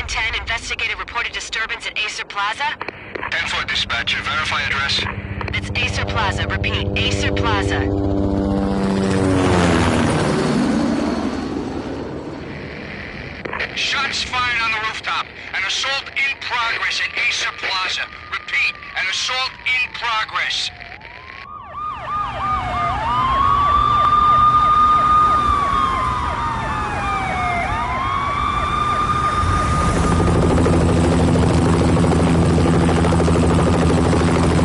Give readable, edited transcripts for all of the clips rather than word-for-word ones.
1010, investigated reported disturbance at Acer Plaza. 10-4 dispatcher, verify address. It's Acer Plaza, repeat, Acer Plaza. Shots fired on the rooftop. An assault in progress at Acer Plaza. Repeat, an assault in progress.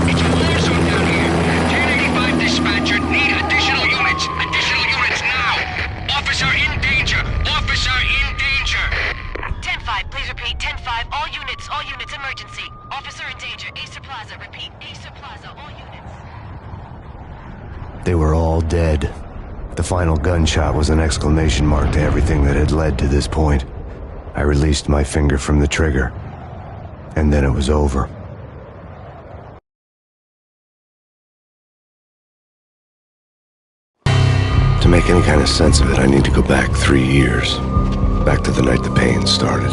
It's a war zone down here. 1085 dispatcher, need additional units. Additional units now. Officer in danger. Officer in danger. 10-5, please repeat, 10-5, all units, emergency. Officer in danger, Acer Plaza, repeat, Acer Plaza, all units. They were all dead. The final gunshot was an exclamation mark to everything that had led to this point. I released my finger from the trigger, and then it was over. To make any kind of sense of it, I need to go back 3 years. Back to the night the Payne started.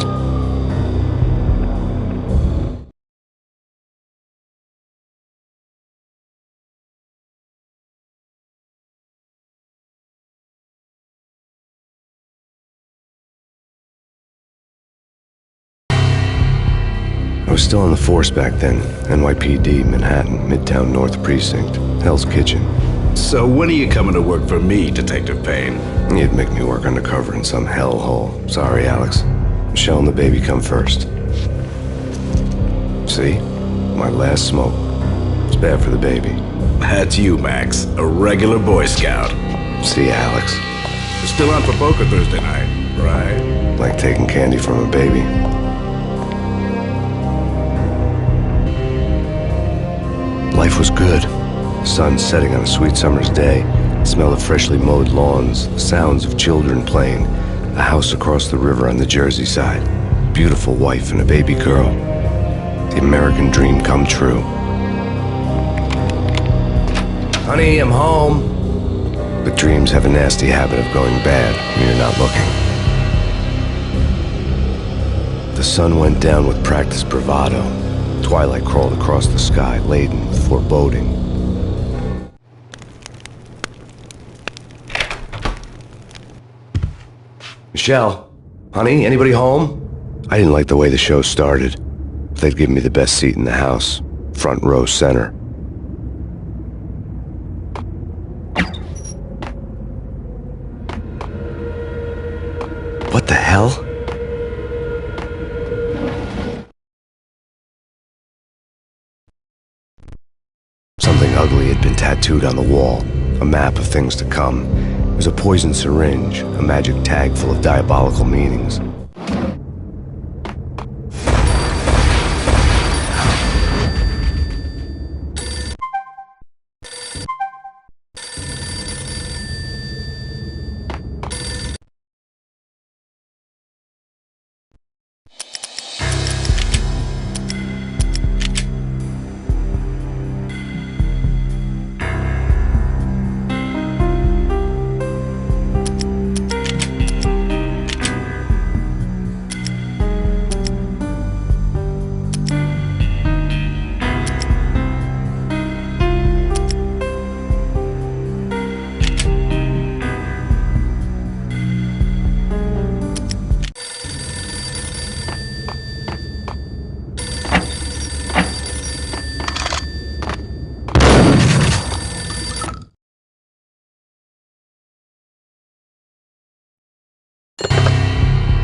I was still on the force back then. NYPD, Manhattan, Midtown North Precinct, Hell's Kitchen. So when are you coming to work for me, Detective Payne? You'd make me work undercover in some hellhole. Sorry, Alex. Michelle and the baby come first. See? My last smoke. It's bad for the baby. That's you, Max. A regular Boy Scout. See, Alex? You're still on for poker Thursday night, right? Like taking candy from a baby. Life was good. Sun setting on a sweet summer's day. The smell of freshly mowed lawns. The sounds of children playing. A house across the river on the Jersey side. Beautiful wife and a baby girl. The American dream come true. Honey, I'm home. But dreams have a nasty habit of going bad when you're not looking. The sun went down with practiced bravado. Twilight crawled across the sky, laden with foreboding. Michelle, honey, anybody home? I didn't like the way the show started. They'd give me the best seat in the house, front row center. What the hell? Something ugly had been tattooed on the wall, a map of things to come. It was a poison syringe, a magic tag full of diabolical meanings.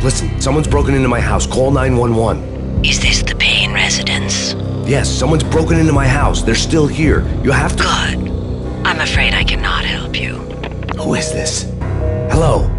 Listen, someone's broken into my house. Call 911. Is this the Payne residence? Yes, someone's broken into my house. They're still here. You have to... Good. I'm afraid I cannot help you. Who is this? Hello?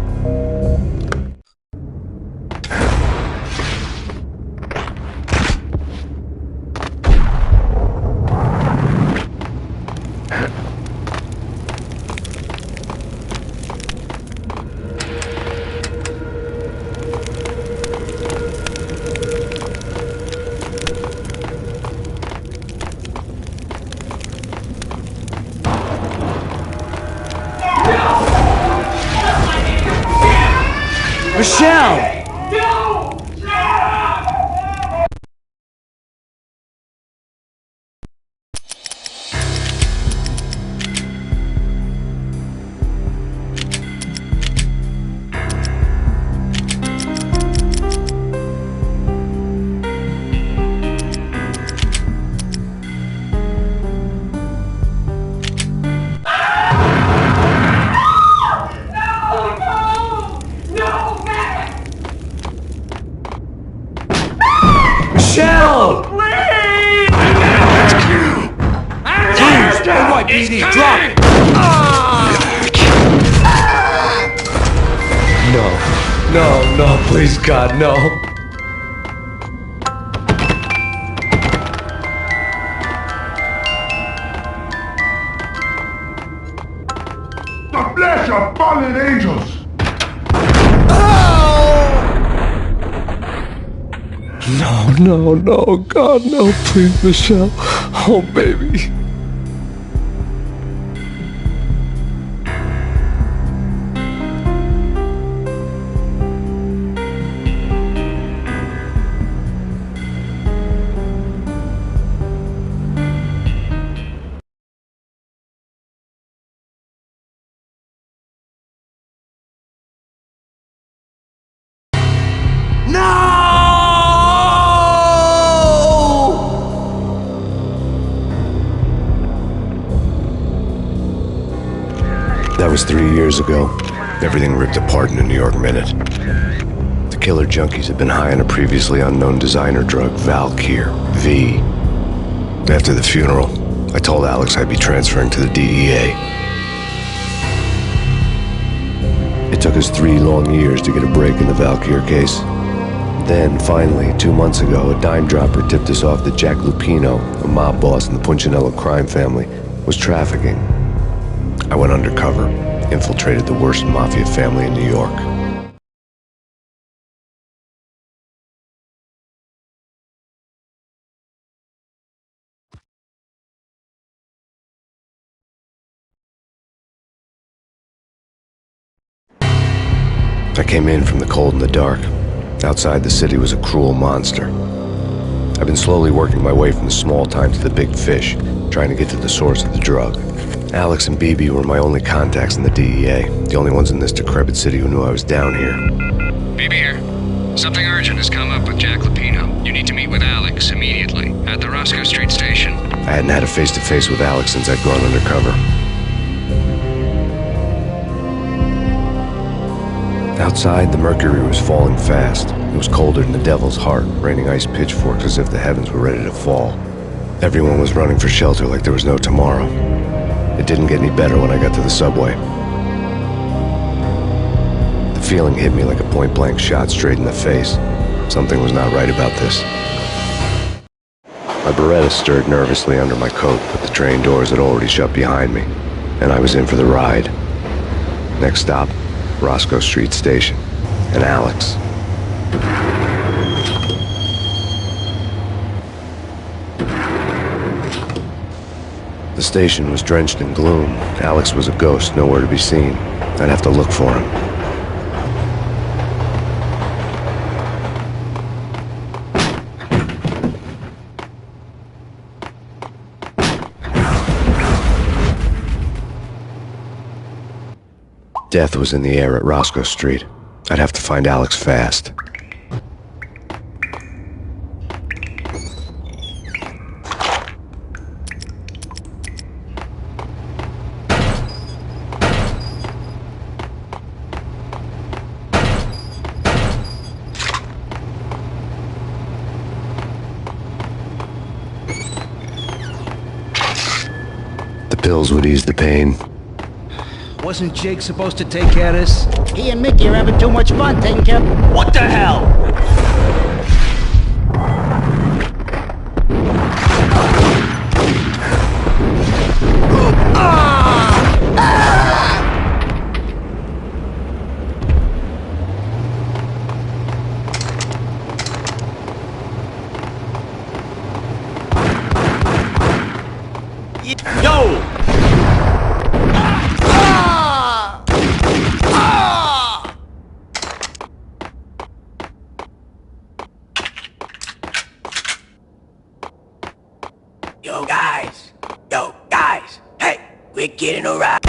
Michelle! No! down! Right, It's BD, coming! drop it! No, please, God, no. The flesh of fallen angels! No, God, no, please, Michelle. Oh, baby. That was 3 years ago. Everything ripped apart in a New York minute. The killer junkies had been high on a previously unknown designer drug, Valkyr, V. After the funeral, I told Alex I'd be transferring to the DEA. It took us 3 long years to get a break in the Valkyr case. Then, finally, 2 months ago, a dime dropper tipped us off that Jack Lupino, a mob boss in the Punchinello crime family, was trafficking. I went undercover, infiltrated the worst mafia family in New York. I came in from the cold and the dark. Outside the city was a cruel monster. I've been slowly working my way from the small time to the big fish, trying to get to the source of the drug. Alex and BB were my only contacts in the DEA, the only ones in this decrepit city who knew I was down here. BB here. Something urgent has come up with Jack Lupino. You need to meet with Alex immediately at the Roscoe Street station. I hadn't had a face-to-face with Alex since I'd gone undercover. Outside, the mercury was falling fast. It was colder than the devil's heart, raining ice pitchforks as if the heavens were ready to fall. Everyone was running for shelter like there was no tomorrow. It didn't get any better when I got to the subway. The feeling hit me like a point-blank shot straight in the face. Something was not right about this. My Beretta stirred nervously under my coat, but the train doors had already shut behind me, and I was in for the ride. Next stop, Roscoe Street Station, and Alex. The station was drenched in gloom. Alex was a ghost, nowhere to be seen. I'd have to look for him. Death was in the air at Roscoe Street. I'd have to find Alex fast. The pills would ease the pain. Wasn't Jake supposed to take care of this? He and Mickey are having too much fun taking care of... What the hell? Yo! Yo, guys, hey, we're getting around.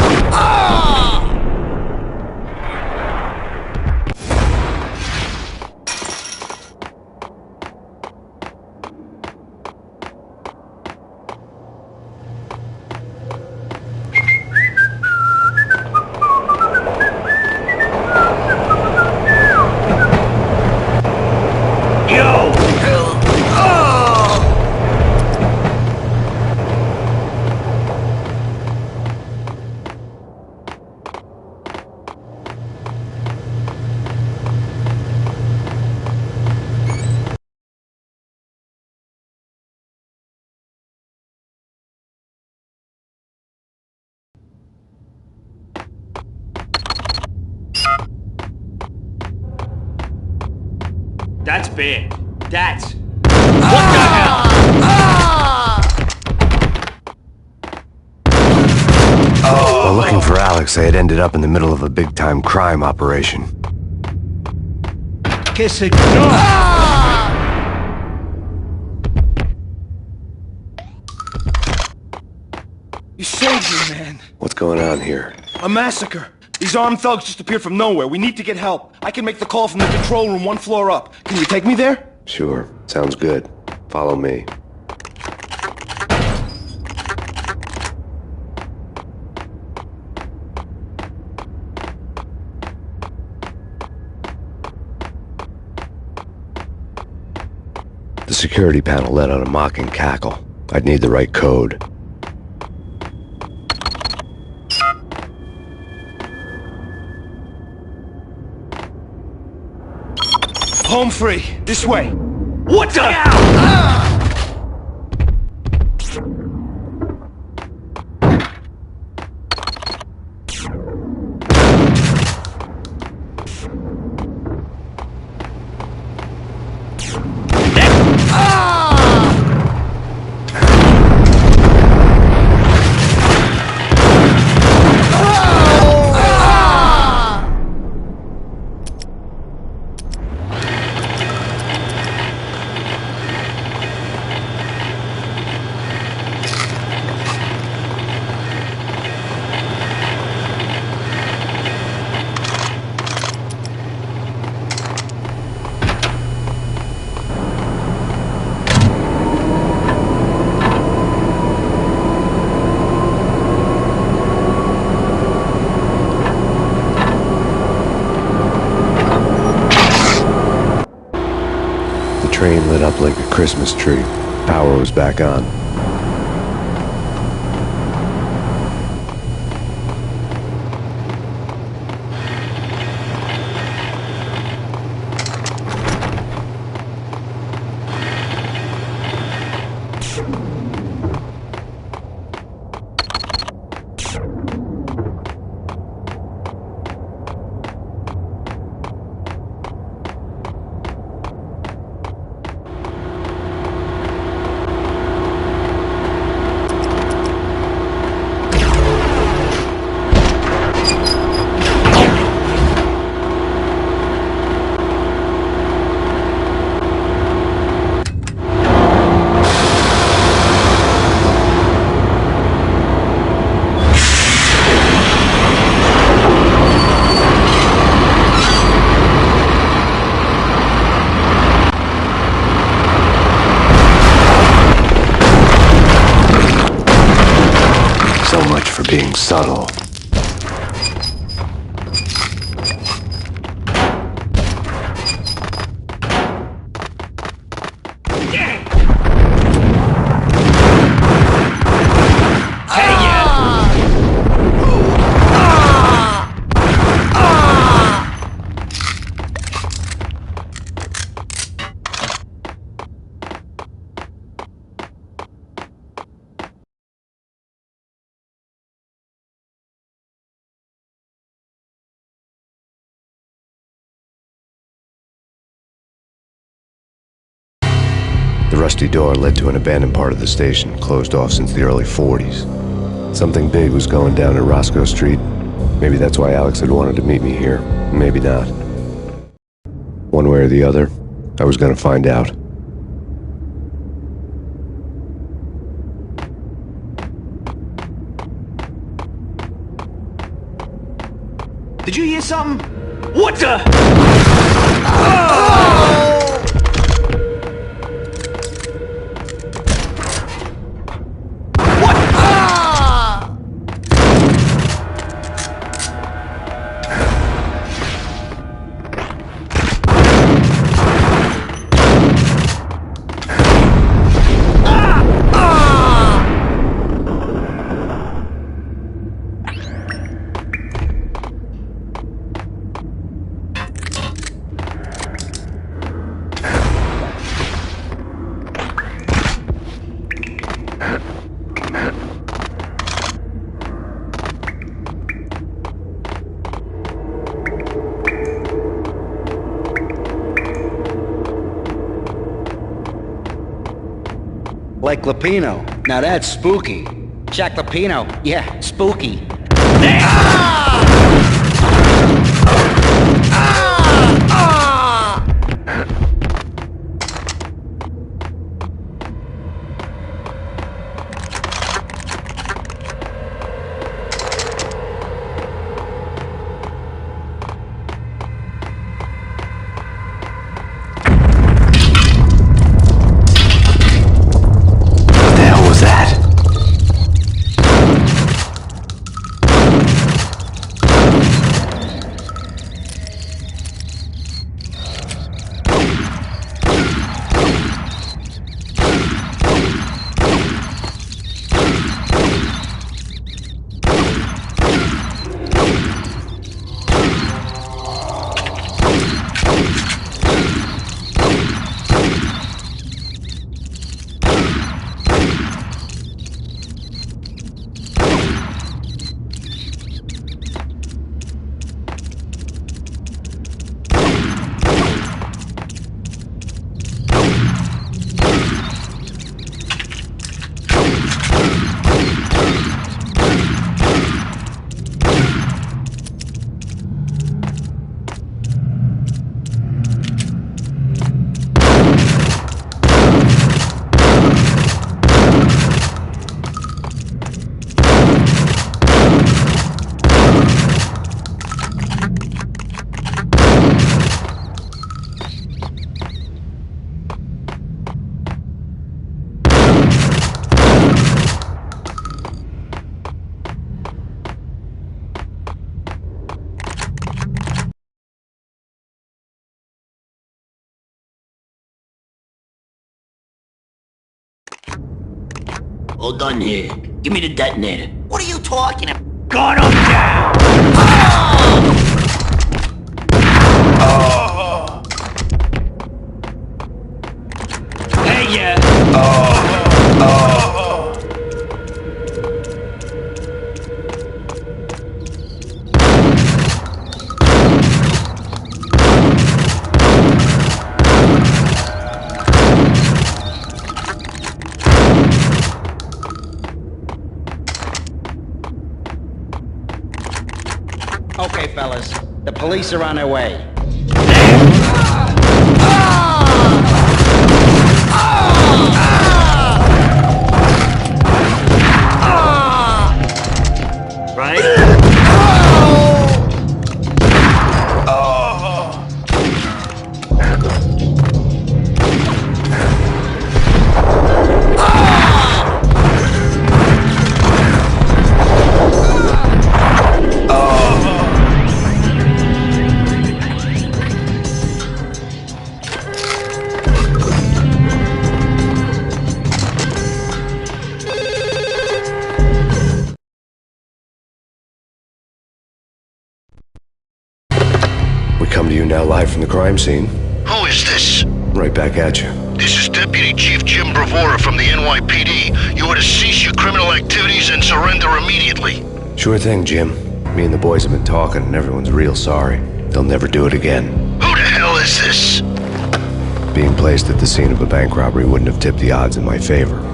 That's bad. That's... What the hell? While looking for Alex, I had ended up in the middle of a big-time crime operation. Kiss it. You saved me, man. What's going on here? A massacre. These armed thugs just appeared from nowhere. We need to get help. I can make the call from the control room 1 floor up. Can you take me there? Sure. Sounds good. Follow me. The security panel let out a mocking cackle. I'd need the right code. Home free. This way. What the... The train lit up like a Christmas tree. Power was back on. Being subtle. The rusty door led to an abandoned part of the station, closed off since the early 40s. Something big was going down at Roscoe Street. Maybe that's why Alex had wanted to meet me here. Maybe not. One way or the other, I was gonna find out. Did you hear something? What the... Like Lapino. Now that's spooky. Jack Lapino. Yeah, spooky. What the hell was that? All done here. Give me the detonator. What are you talking about? Gun him down! Hey, yeah! Okay, fellas. The police are on their way. Right? We come to you now live from the crime scene. Who is this? Right back at you. This is Deputy Chief Jim Bravura from the NYPD. You are to cease your criminal activities and surrender immediately. Sure thing, Jim. Me and the boys have been talking and everyone's real sorry. They'll never do it again. Who the hell is this? Being placed at the scene of a bank robbery wouldn't have tipped the odds in my favor.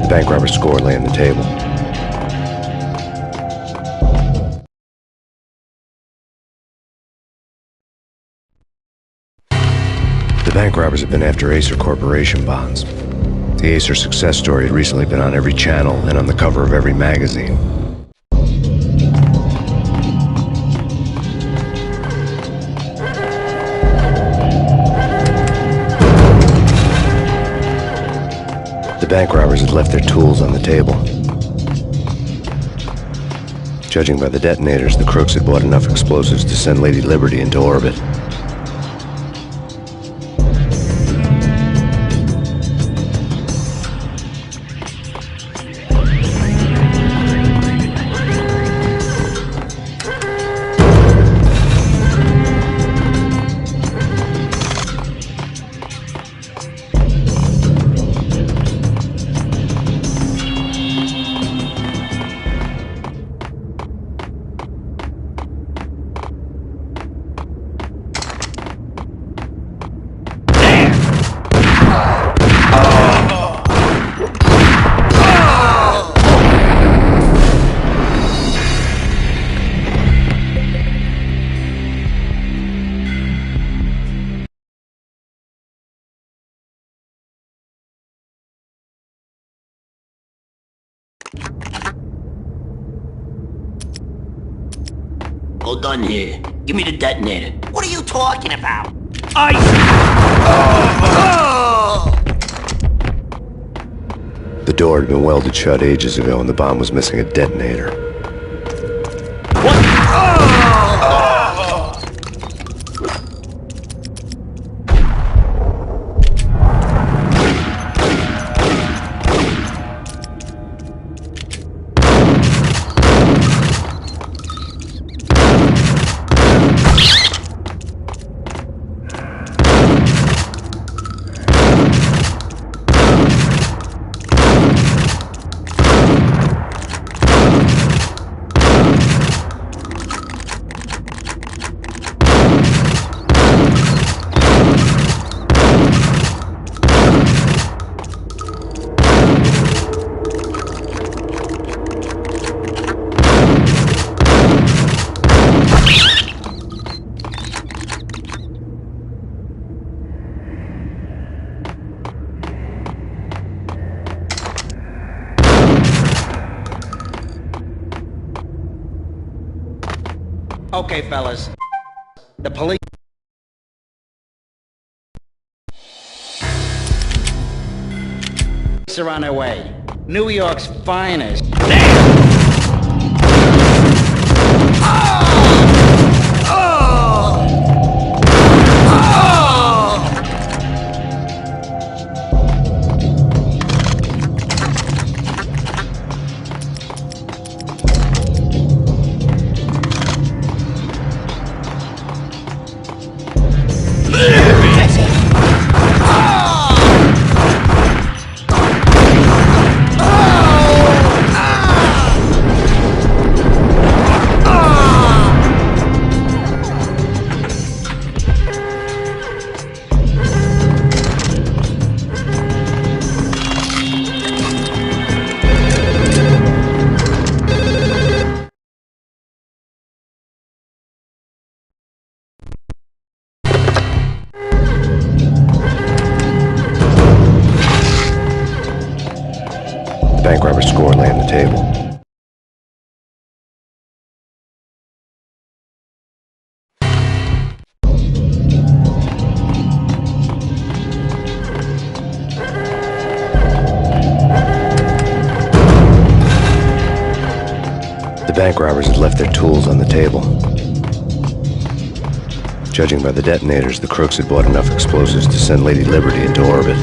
The bank robber's score lay on the table. The bank robbers have been after Acer Corporation bonds. The Acer success story had recently been on every channel and on the cover of every magazine. The bank robbers had left their tools on the table. Judging by the detonators, the crooks had bought enough explosives to send Lady Liberty into orbit. Hold on here. Give me the detonator. What are you talking about? The door had been welded shut ages ago and the bomb was missing a detonator. Okay, fellas. The police are on their way. New York's finest. Bank robber's score lay on the table. The bank robbers had left their tools on the table. Judging by the detonators, the crooks had bought enough explosives to send Lady Liberty into orbit.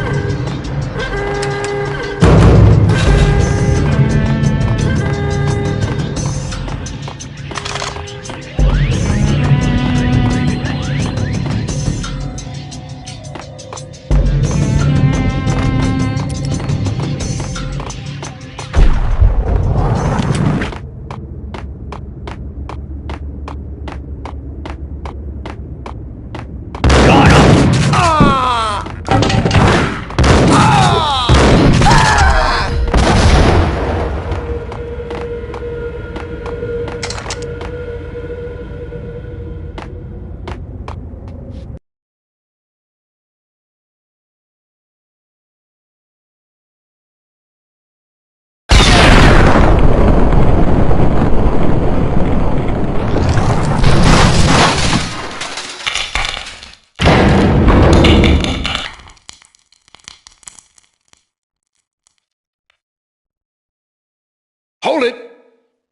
Hold it!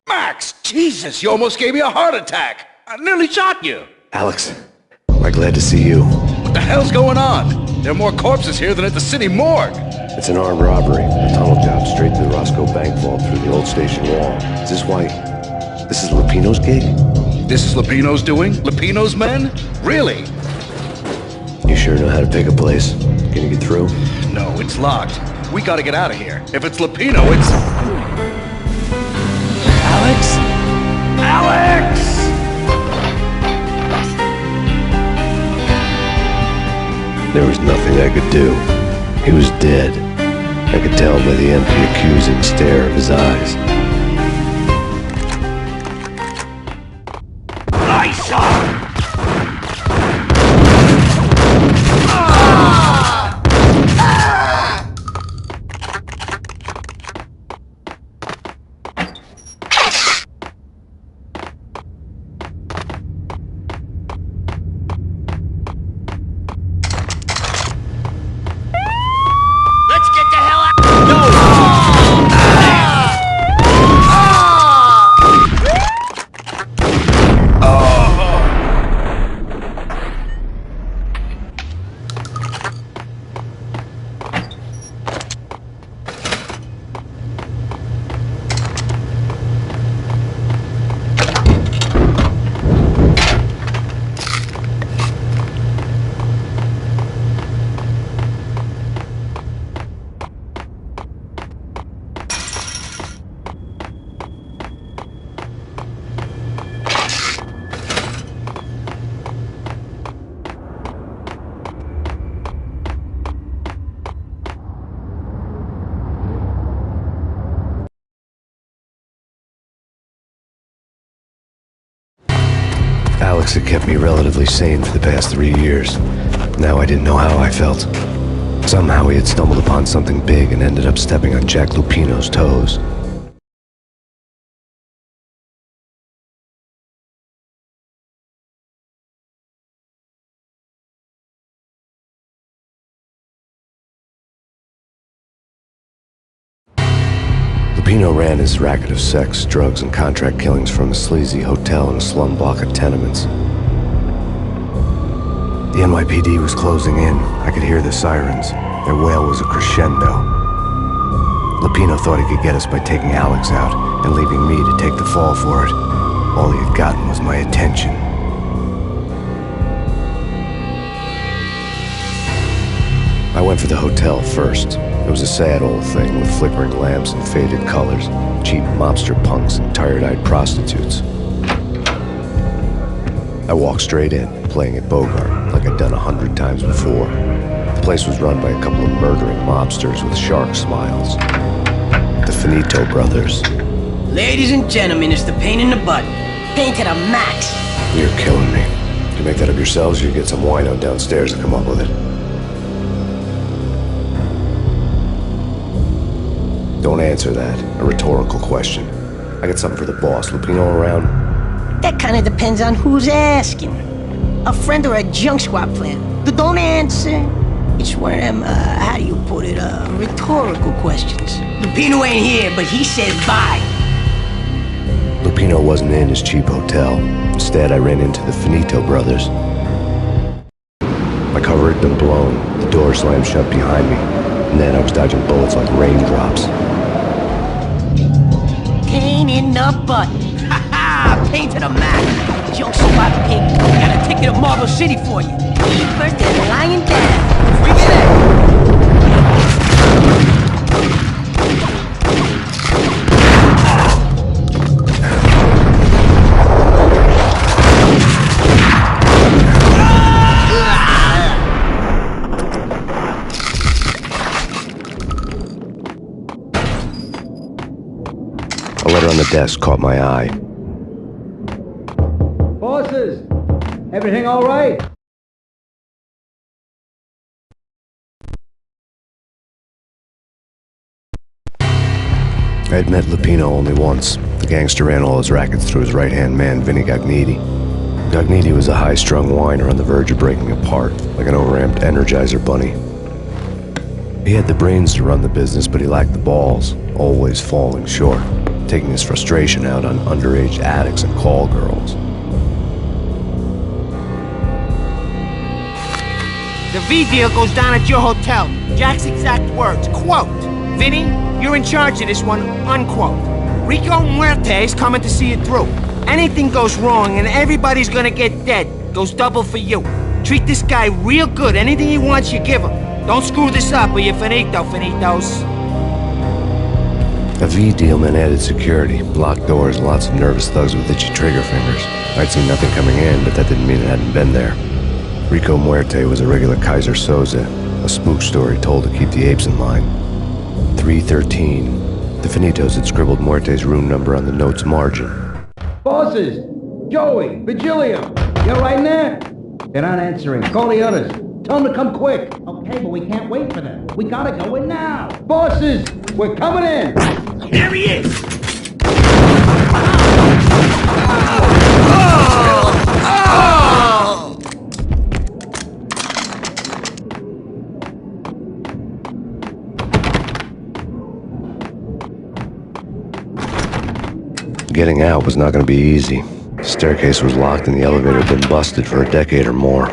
Max! Jesus, you almost gave me a heart attack! I nearly shot you! Alex, I'm glad to see you. What the hell's going on? There are more corpses here than at the city morgue! It's an armed robbery. A tunnel job straight to the Roscoe Bank vault through the old station wall. Is this why... This is Lupino's gig? This is Lupino's doing? Lupino's men? Really? You sure know how to pick a place? Can you get through? No, it's locked. We gotta get out of here. If it's Lupino, it's... Alex? Alex! There was nothing I could do. He was dead. I could tell by the empty, accusing stare of his eyes. I saw! Alex had kept me relatively sane for the past 3 years. Now I didn't know how I felt. Somehow he had stumbled upon something big and ended up stepping on Jack Lupino's toes. Lupino ran his racket of sex, drugs, and contract killings from a sleazy hotel in a slum block of tenements. The NYPD was closing in. I could hear the sirens. Their wail was a crescendo. Lupino thought he could get us by taking Alex out and leaving me to take the fall for it. All he had gotten was my attention. I went for the hotel first. It was a sad old thing with flickering lamps and faded colors, cheap mobster punks and tired-eyed prostitutes. I walked straight in, playing at Bogart, like I'd done 100 times before. The place was run by a couple of murdering mobsters with shark smiles. The Finito brothers. Ladies and gentlemen, it's the Payne in the butt. Payne to the max. You're killing me. You make that up yourselves, or you get some wino downstairs to come up with it? Don't answer that. A rhetorical question. I got something for the boss. Lupino around? That kind of depends on who's asking. A friend or a junk squad plan. Don't answer. It's one of them, how do you put it, rhetorical questions. Lupino ain't here, but he says bye. Lupino wasn't in his cheap hotel. Instead, I ran into the Finito brothers. My cover had been blown. The door slammed shut behind me. And then I was dodging bullets like raindrops. Payne in the butt. Ha ha! Payne to the max. Junk squad pig. Got a ticket to Marble City for you. Eat first and lying down. Bring it in. A letter on the desk caught my eye. Bosses, everything all right? I had met Lupino only once. The gangster ran all his rackets through his right-hand man, Vinny Gagniti. Gagniti was a high-strung whiner on the verge of breaking apart, like an overamped Energizer bunny. He had the brains to run the business, but he lacked the balls, always falling short, taking his frustration out on underage addicts and call girls. The V deal goes down at your hotel. Jack's exact words, quote, "Vinny, you're in charge of this one," unquote. Rico Muerte is coming to see it through. Anything goes wrong and everybody's gonna get dead, goes double for you. Treat this guy real good. Anything he wants, you give him. Don't screw this up or you're finito, finitos. A V deal meant added security, locked doors, and lots of nervous thugs with itchy trigger fingers. I'd seen nothing coming in, but that didn't mean it hadn't been there. Rico Muerte was a regular Kaiser Soze, a spook story told to keep the apes in line. 313. The Finitos had scribbled Muerte's room number on the note's margin. Bosses, Joey, Vigilio, you're right in there? They're not answering. Call the others. Tell them to come quick. Okay, but we can't wait for them. We gotta go in now. Bosses, we're coming in. There he is! Getting out was not going to be easy. The staircase was locked and the elevator had been busted for a decade or more.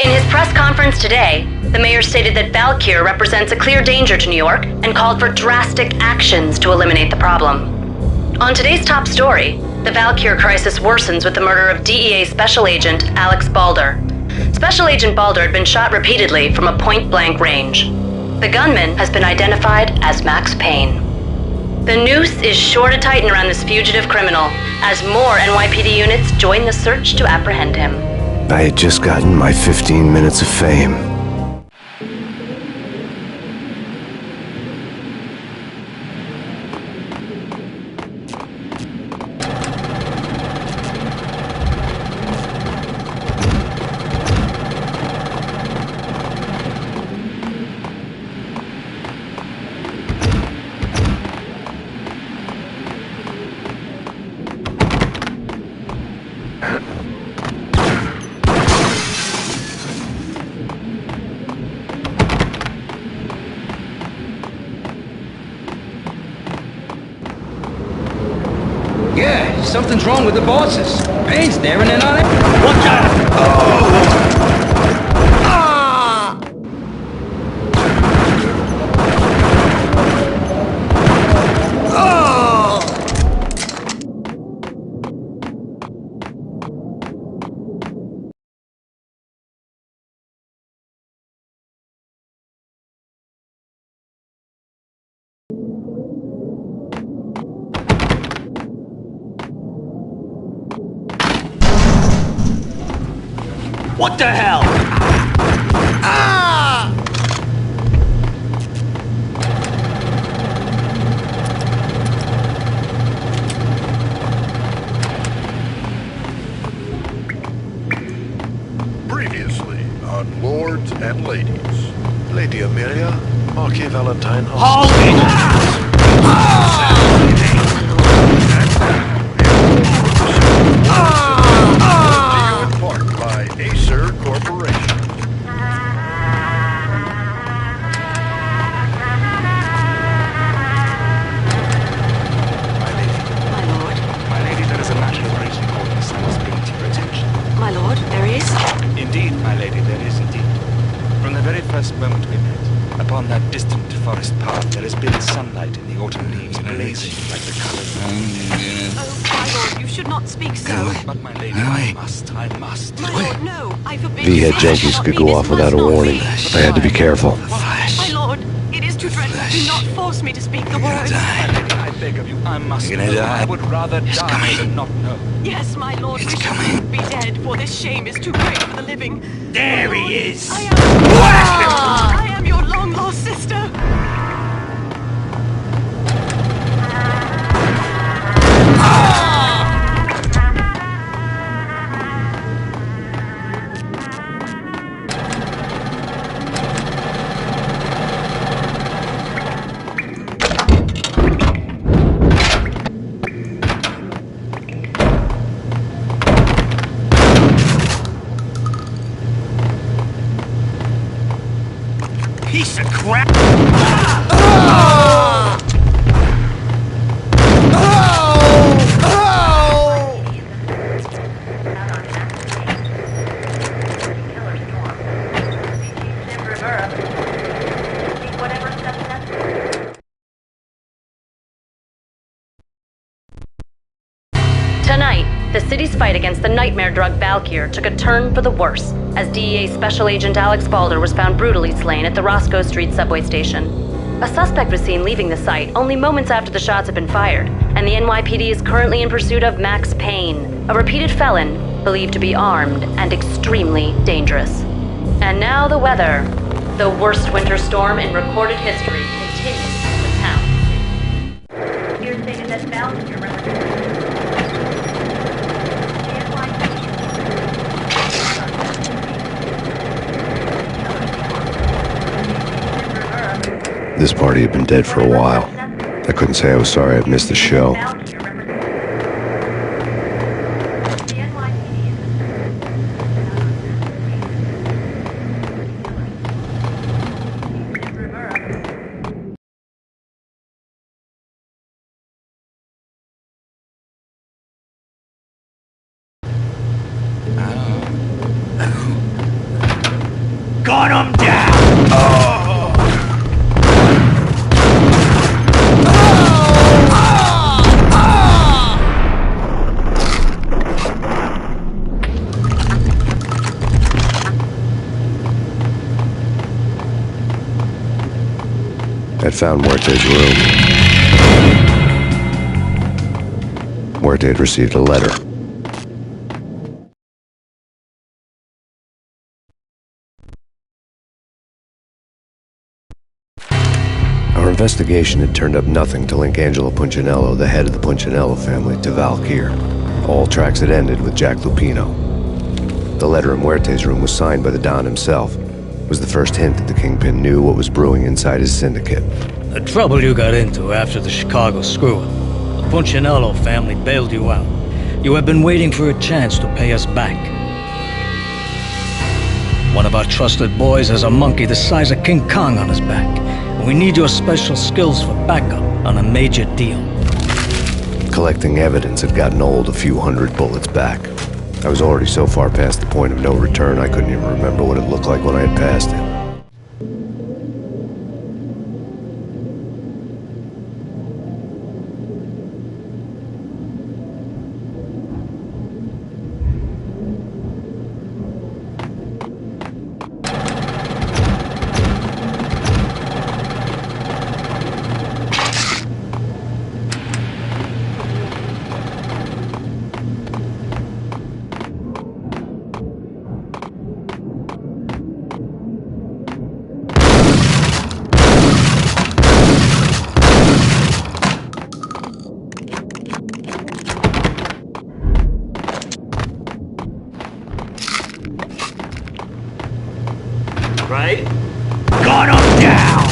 In his press conference today, the mayor stated that Valkyr represents a clear danger to New York and called for drastic actions to eliminate the problem. On today's top story, the Valkyr crisis worsens with the murder of DEA Special Agent Alex Balder. Special Agent Balder had been shot repeatedly from a point-blank range. The gunman has been identified as Max Payne. The noose is sure to tighten around this fugitive criminal as more NYPD units join the search to apprehend him. I had just gotten my 15 minutes of fame. Yeah, something's wrong with the bosses. Payne's there and they're not... Watch out! Ah! Oh! What the hell? Ah! Previously on Lords and Ladies. Lady Amelia, Marquis Valentine. Hold By Acer Corporation. My lord. My lady, there is a matter of great importance I must bring to your attention. My lord, there is? Indeed, my lady, there is indeed. From the very first moment we met, upon that distant forest path, there has been sunlight in the autumn leaves blazing like the colors of Oh, my lord, you should not speak so. But my lady, I must. My lord, no, I forbid V-head you. junkies could go off without a warning. I had to be careful. My lord, it is too dreadful. Do not force me to speak the words. My lady, I beg of you, I must know. I would rather die than not know. Yes, my lord, we should be dead, for this shame is too great for the living. There My he lord, is! I am your long-lost sister. Piece of crap! Tonight, the city's fight against the nightmare drug Valkyr took a turn for the worse, as DEA Special Agent Alex Balder was found brutally slain at the Roscoe Street subway station. A suspect was seen leaving the site only moments after the shots had been fired, and the NYPD is currently in pursuit of Max Payne, a repeated felon believed to be armed and extremely dangerous. And now the weather. The worst winter storm in recorded history continues to pound. Here stated that Valkyr represents This party had been dead for a while. I couldn't say I was sorry I'd missed the show. Gun him down! found Muerte's room. Muerte had received a letter. Our investigation had turned up nothing to link Angelo Punchinello, the head of the Punchinello family, to Val Kier. All tracks had ended with Jack Lupino. The letter in Muerte's room was signed by the Don himself. It was the first hint that the Kingpin knew what was brewing inside his syndicate. The trouble you got into after the Chicago screw-up. The Punchinello family bailed you out. You have been waiting for a chance to pay us back. One of our trusted boys has a monkey the size of King Kong on his back, and we need your special skills for backup on a major deal. Collecting evidence had gotten old a few hundred bullets back. I was already so far past the point of no return I couldn't even remember what it looked like when I had passed it. Right? Gun him down!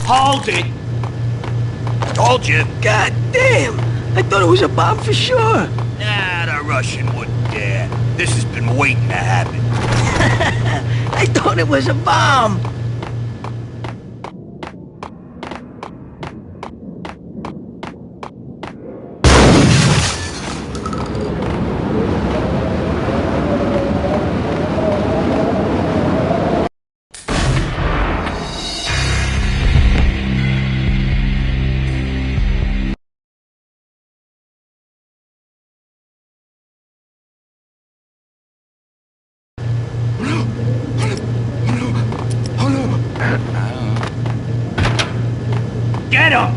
Hold it! Told you. God damn! I thought it was a bomb for sure. Nah, the Russian wouldn't dare. This has been waiting to happen. I thought it was a bomb. Get him!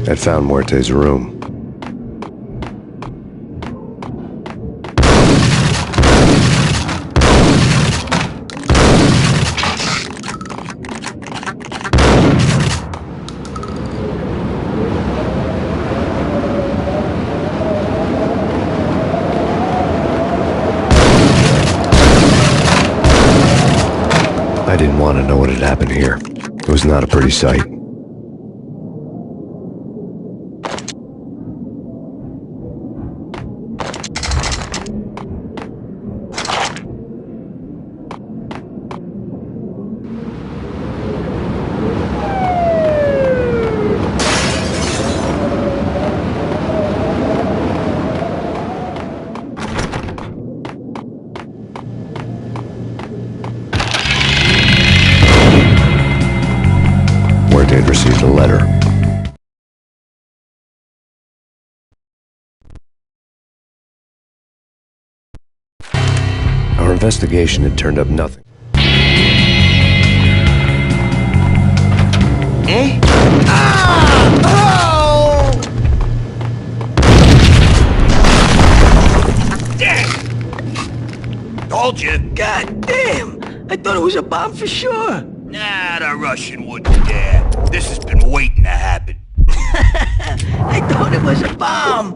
I'd found Muerte's room. I didn't want to know what had happened here. It was not a pretty sight. Muerte had received a letter. Our investigation had turned up nothing. Eh? Damn! Told you. God damn! I thought it was a bomb for sure. Nah, the Russian wouldn't dare. This has been waiting to happen. I thought it was a bomb.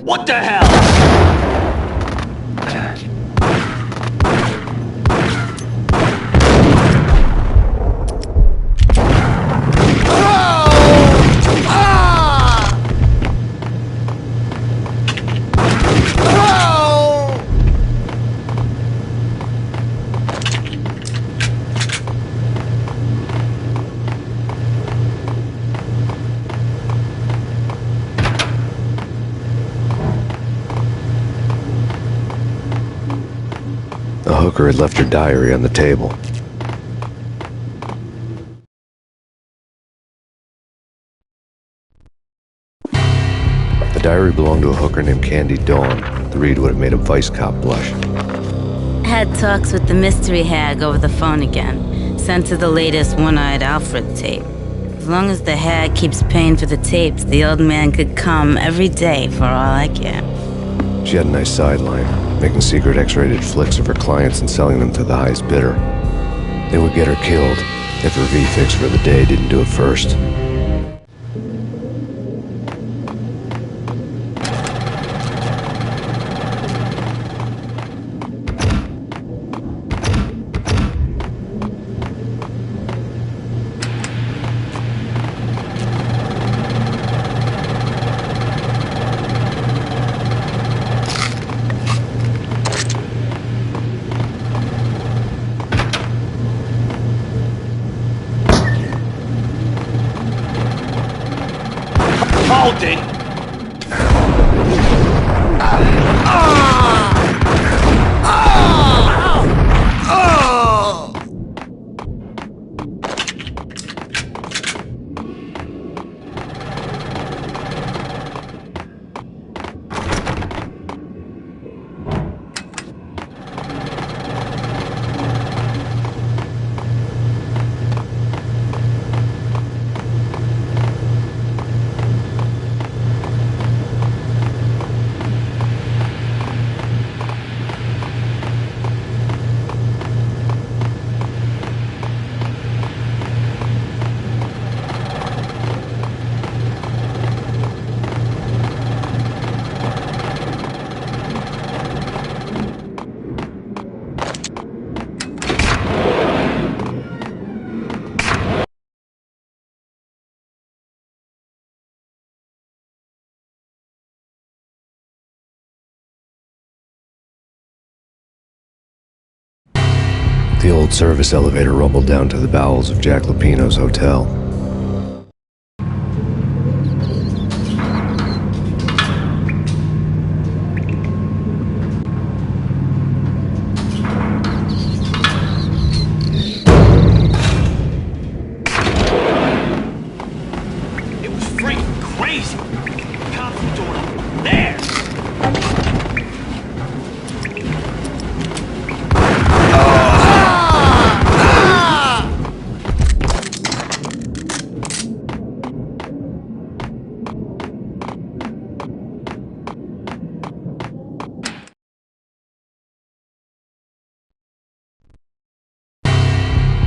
What the hell? A hooker had left her diary on the table. The diary belonged to a hooker named Candy Dawn. The read would have made a vice cop blush. Had talks with the mystery hag over the phone again. Sent her the latest One-Eyed Alfred tape. As long as the hag keeps paying for the tapes, the old man could come every day for all I care. She had a nice sideline, making secret X-rated flicks of her clients and selling them to the highest bidder. They would get her killed if her V-fix for the day didn't do it first. Hold it! The old service elevator rumbled down to the bowels of Jack Lupino's hotel. It was freaking crazy. Cops were doing up there.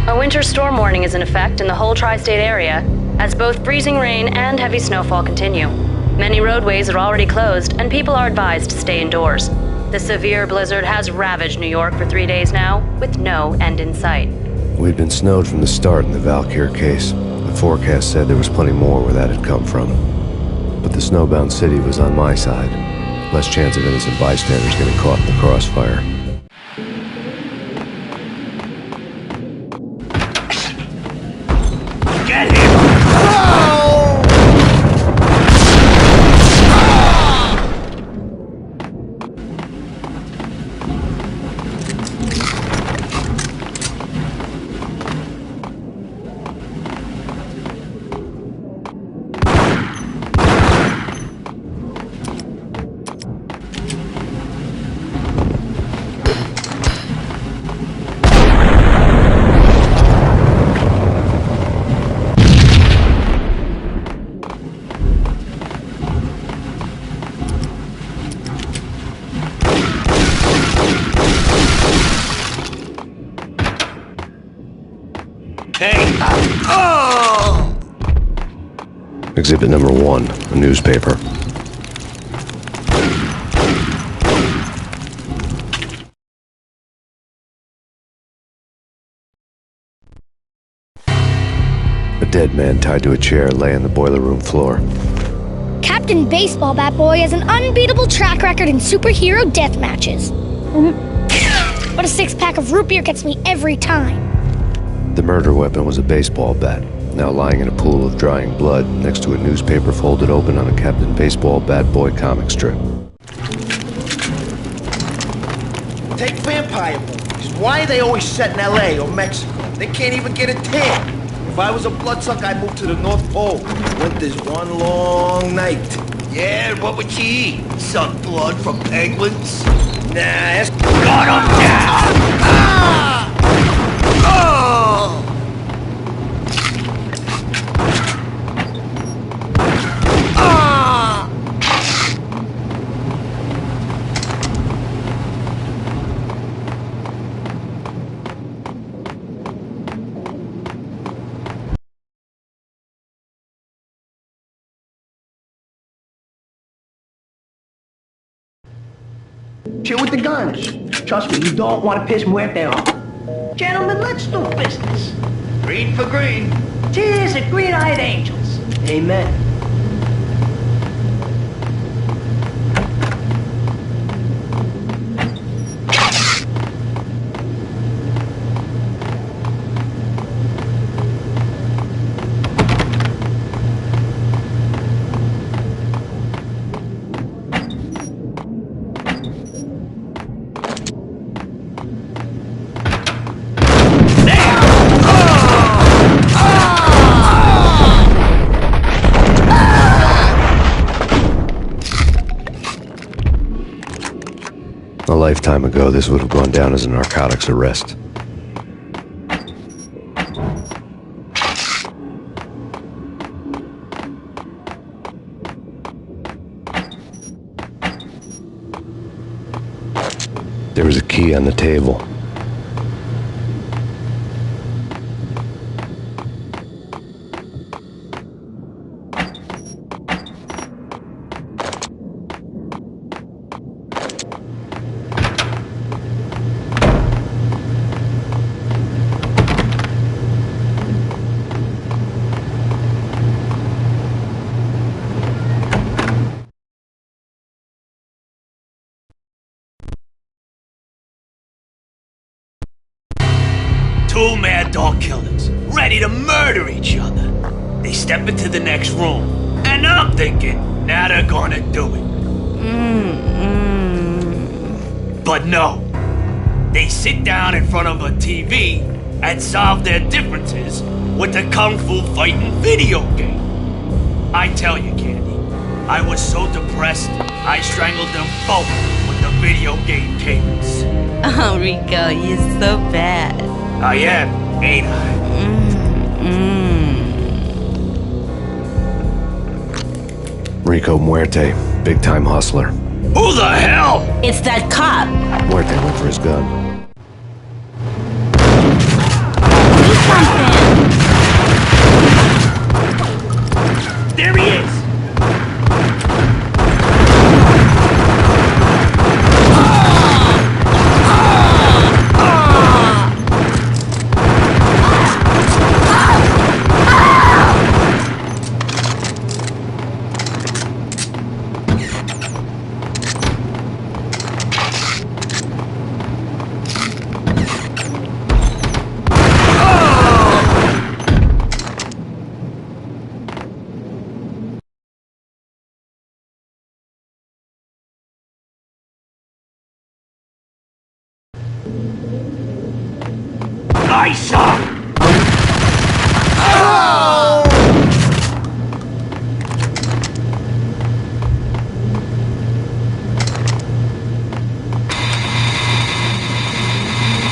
A winter storm warning is in effect in the whole tri-state area, as both freezing rain and heavy snowfall continue. Many roadways are already closed, and people are advised to stay indoors. The severe blizzard has ravaged New York for 3 days now, with no end in sight. We'd been snowed from the start in the Valkyr case. The forecast said there was plenty more where that had come from. But the snowbound city was on my side. Less chance of innocent bystanders getting caught in the crossfire. Get him! Hey! Oh! Exhibit number 1, a newspaper. A dead man tied to a chair lay on the boiler room floor. Captain Baseball Bat Boy has an unbeatable track record in superhero death matches. But a six-pack of root beer gets me every time. The murder weapon was a baseball bat, now lying in a pool of drying blood next to a newspaper folded open on a Captain Baseball Bat Boy comic strip. Take vampire movie. is why are they always set in L.A. or Mexico? They can't even get a tan. If I was a bloodsucker, I'd move to the North Pole. Winter's one long night. Yeah, and what would you eat? Suck blood from penguins? Nah, that's... Got 'em down! Ah! Oh! Ah! Chill with the guns. Trust me, you don't want to piss Muerte off. Gentlemen, let's do business. Green for green. Cheers at green-eyed angels. Amen. A lifetime ago, this would have gone down as a narcotics arrest. There was a key on the table. Two mad dog killers, ready to murder each other. They step into the next room, and I'm thinking, now they're gonna do it. But no. They sit down in front of a TV and solve their differences with the Kung Fu fighting video game. I tell you, Candy, I was so depressed, I strangled them both with the video game cables. Oh, Rico, you're so bad. I am, ain't I? Rico Muerte, big-time hustler. Who the hell? It's that cop. Muerte went for his gun. Do something! There he is! Nice up! Oh!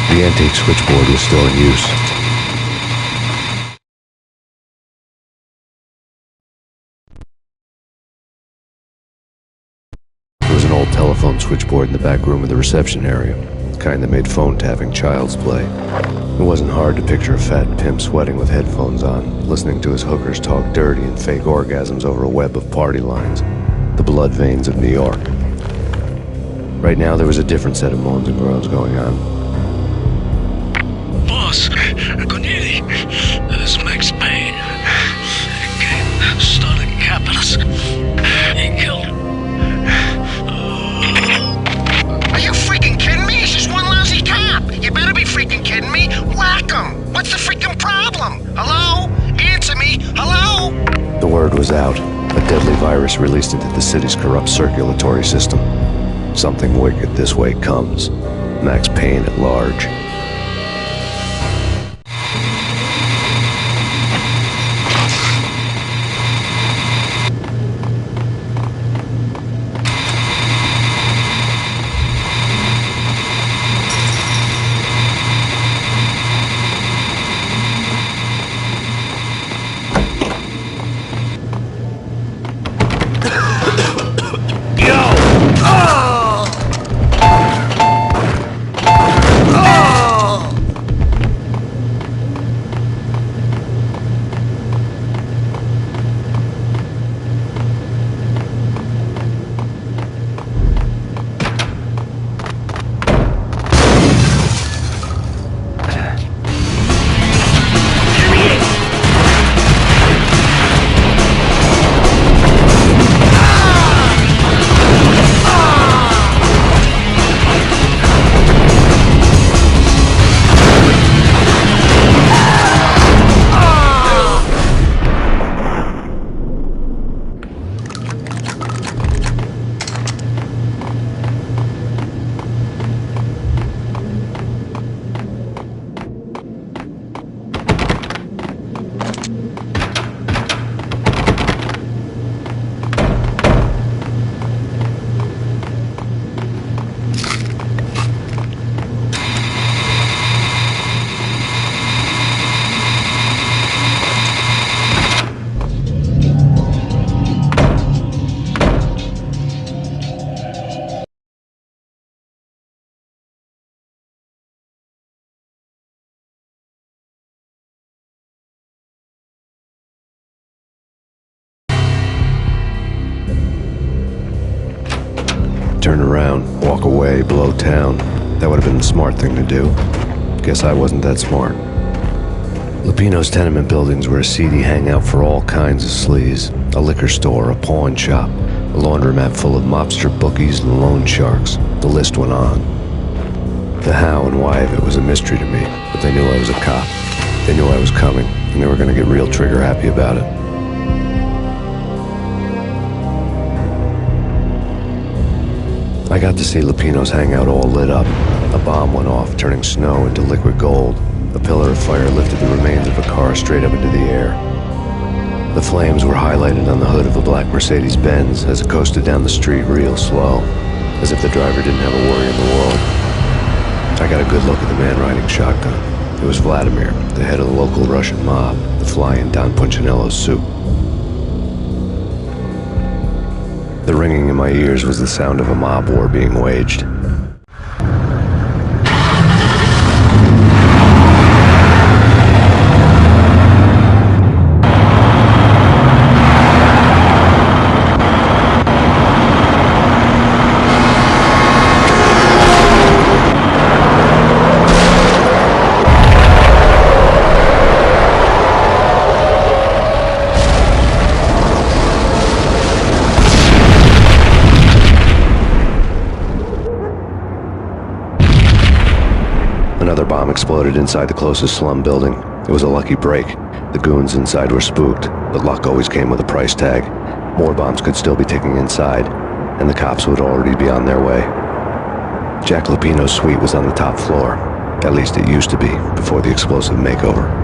The antique switchboard was still in use. There was an old telephone switchboard in the back room of the reception area. Kind that made phone tapping child's play. It wasn't hard to picture a fat pimp sweating with headphones on, listening to his hookers talk dirty and fake orgasms over a web of party lines. The blood veins of New York. Right now, there was a different set of moans and groans going on. Boss, good evening. This is Max Payne. He started capping us. He killed... Are you freaking kidding me? He's just one lousy cop. You better be freaking kidding me. Whack him. What's the freaking problem? Hello? Answer me. Hello? The word was out. A deadly virus released into the city's corrupt circulatory system. Something wicked this way comes. Max Payne at large. Turn around, walk away, blow town. That would have been the smart thing to do. Guess I wasn't that smart. Lupino's tenement buildings were a seedy hangout for all kinds of sleaze. A liquor store, a pawn shop, a laundromat full of mobster bookies and loan sharks. The list went on. The how and why of it was a mystery to me, but they knew I was a cop. They knew I was coming, and they were going to get real trigger happy about it. I got to see Lupino's hangout all lit up. A bomb went off, turning snow into liquid gold. A pillar of fire lifted the remains of a car straight up into the air. The flames were highlighted on the hood of a black Mercedes-Benz as it coasted down the street real slow, as if the driver didn't have a worry in the world. I got a good look at the man riding shotgun. It was Vladimir, the head of the local Russian mob, the fly in Don Punchinello's soup. The ringing in my ears was the sound of a mob war being waged. Another bomb exploded inside the closest slum building. It was a lucky break. The goons inside were spooked, but luck always came with a price tag. More bombs could still be ticking inside, and the cops would already be on their way. Jack Lupino's suite was on the top floor. At least it used to be, before the explosive makeover.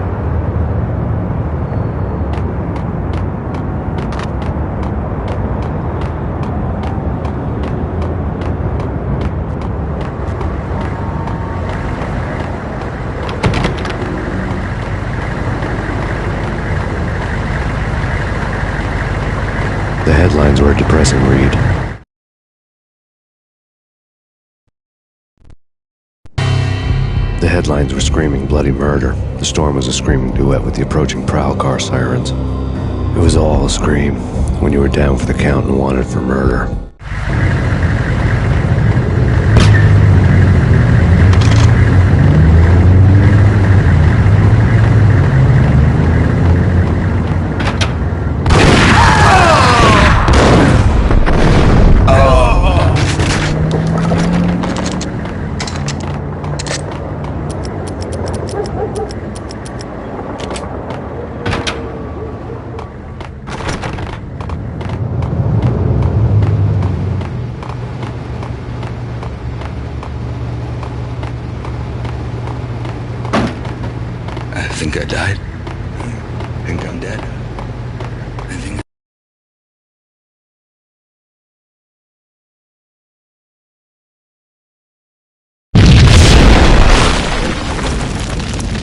The headlines were a depressing read. The headlines were screaming bloody murder. The storm was a screaming duet with the approaching prowl car sirens. It was all a scream when you were down for the count and wanted for murder. think I died? I think I'm dead. I think...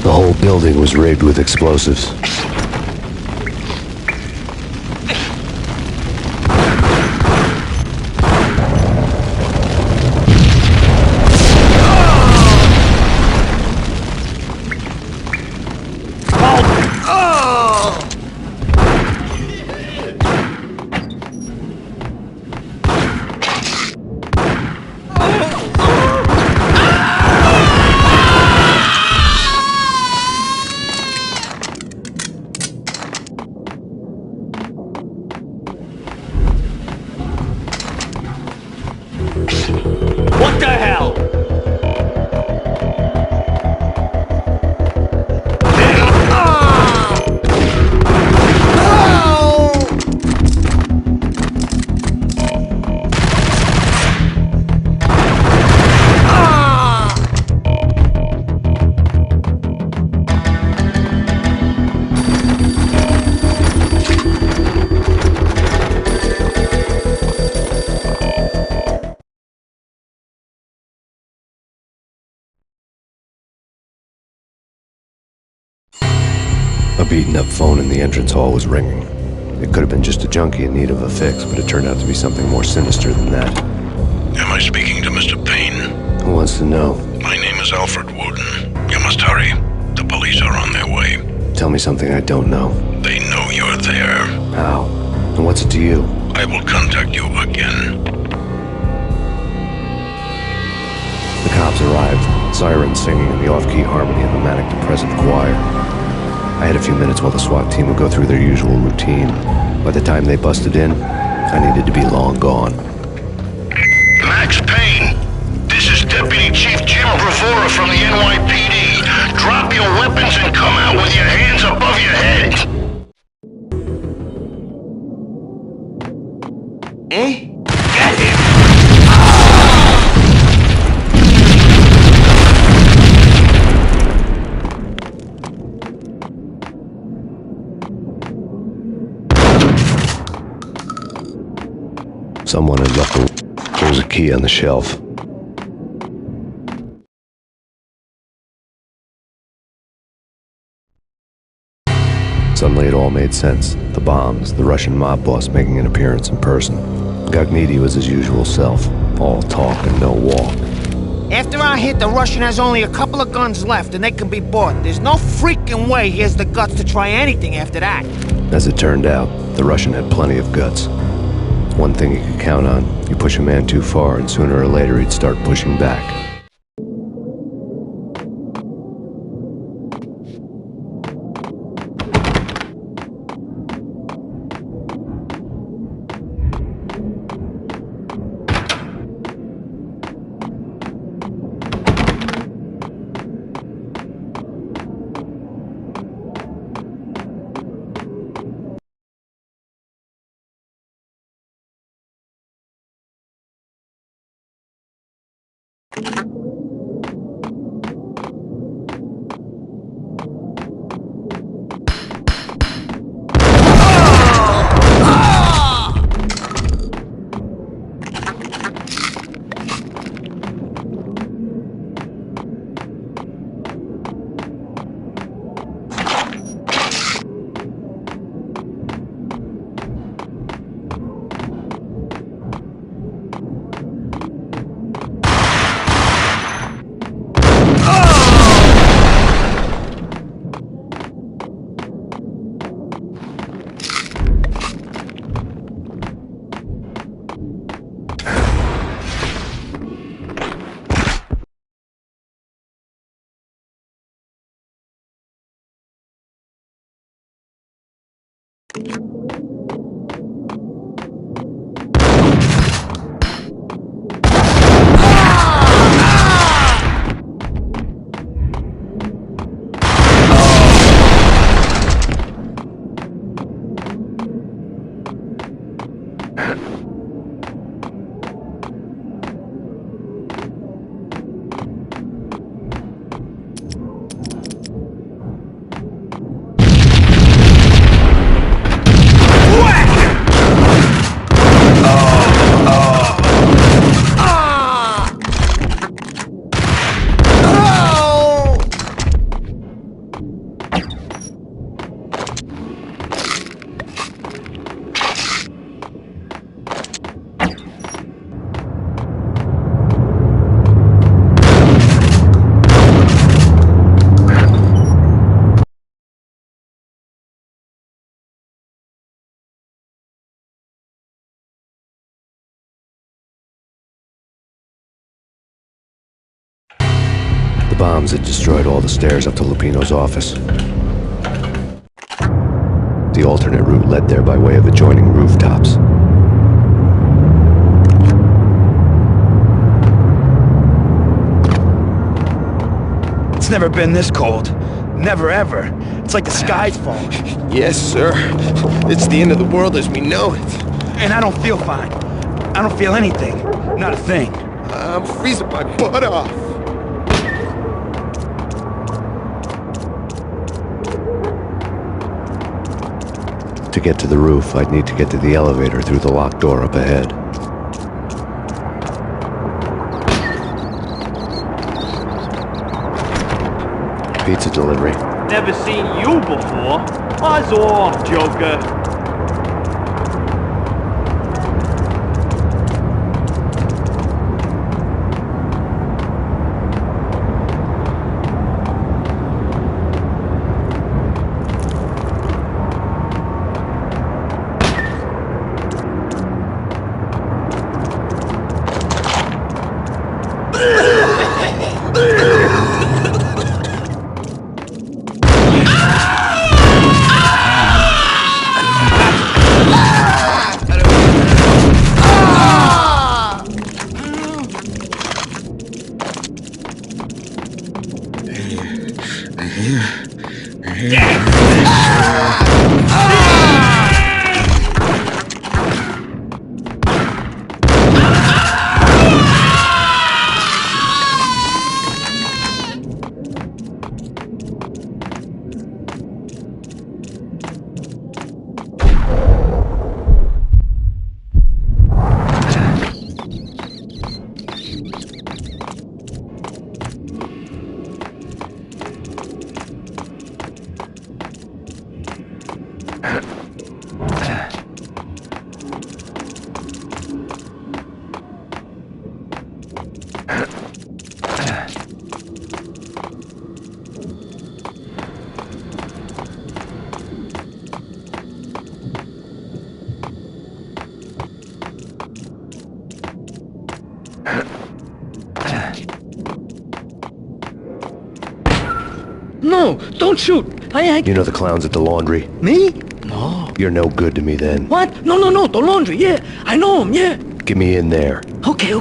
The whole building was rigged with explosives. What the hell? A beaten-up phone in the entrance hall was ringing. It could have been just a junkie in need of a fix, but it turned out to be something more sinister than that. Am I speaking to Mr. Payne? Who wants to know? My name is Alfred Wooden. You must hurry. The police are on their way. Tell me something I don't know. They know you're there. How? And what's it to you? I will contact you again. The cops arrived, sirens singing in the off-key harmony of the manic-depressive choir. I had a few minutes while the SWAT team would go through their usual routine. By the time they busted in, I needed to be long gone. Max Payne, this is Deputy Chief Jim Bravura from the NYPD. Drop your weapons and come out with your hands above your head. Eh? Get him! Someone had left there was a key on the shelf. Suddenly it all made sense. The bombs, the Russian mob boss making an appearance in person. Gagniti was his usual self, all talk and no walk. After our hit, the Russian has only a couple of guns left and they can be bought. There's no freaking way he has the guts to try anything after that. As it turned out, the Russian had plenty of guts. One thing you could count on, you push a man too far and sooner or later he'd start pushing back. bombs had destroyed all the stairs up to Lupino's office. The alternate route led there by way of adjoining rooftops. It's never been this cold. Never ever. It's like the sky's falling. Yes, sir. It's the end of the world as we know it. And I don't feel fine. I don't feel anything. Not a thing. I'm freezing my butt off. To get to the roof, I'd need to get to the elevator through the locked door up ahead. Pizza delivery. Never seen you before. Eyes off, Joker. No, don't shoot. You know the clowns at the laundry? Me? No. You're no good to me then. What? No, the laundry, yeah. I know him, yeah. Get me in there. Okay.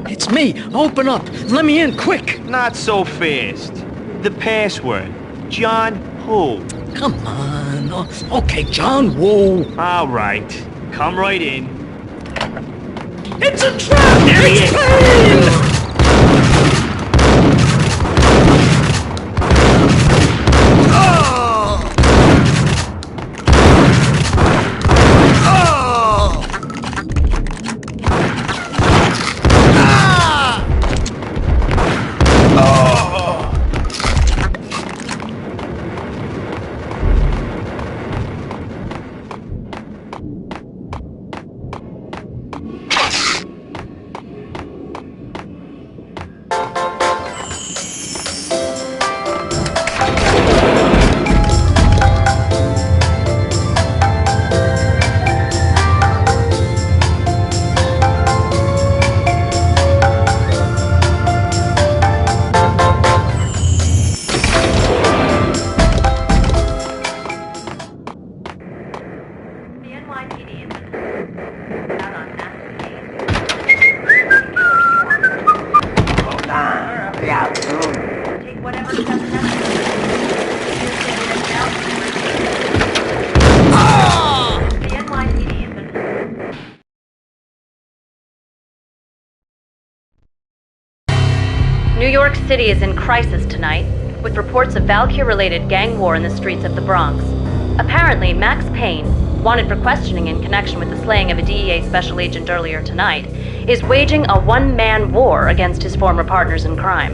It's me. Open up. Let me in, quick. Not so fast. The password. John who? Come on. Okay, John Woo. All right. Come right in. It's a trap! There he It's is. Payne! New York City is in crisis tonight, with reports of Valkyrie-related gang war in the streets of the Bronx. Apparently, Max Payne, wanted for questioning in connection with the slaying of a DEA special agent earlier tonight, is waging a one-man war against his former partners in crime.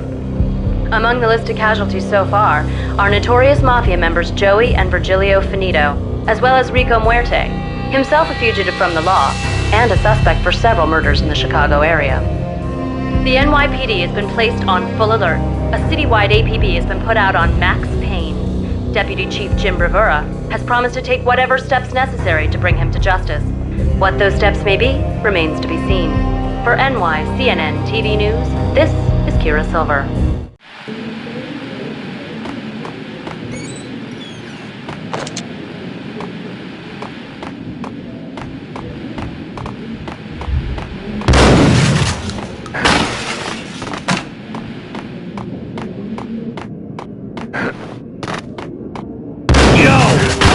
Among the listed casualties so far are notorious mafia members Joey and Virgilio Finito, as well as Rico Muerte, himself a fugitive from the law, and a suspect for several murders in the Chicago area. The NYPD has been placed on full alert. A citywide APB has been put out on Max Payne. Deputy Chief Jim Bravura has promised to take whatever steps necessary to bring him to justice. What those steps may be remains to be seen. For NYCNN TV News, this is Kira Silver.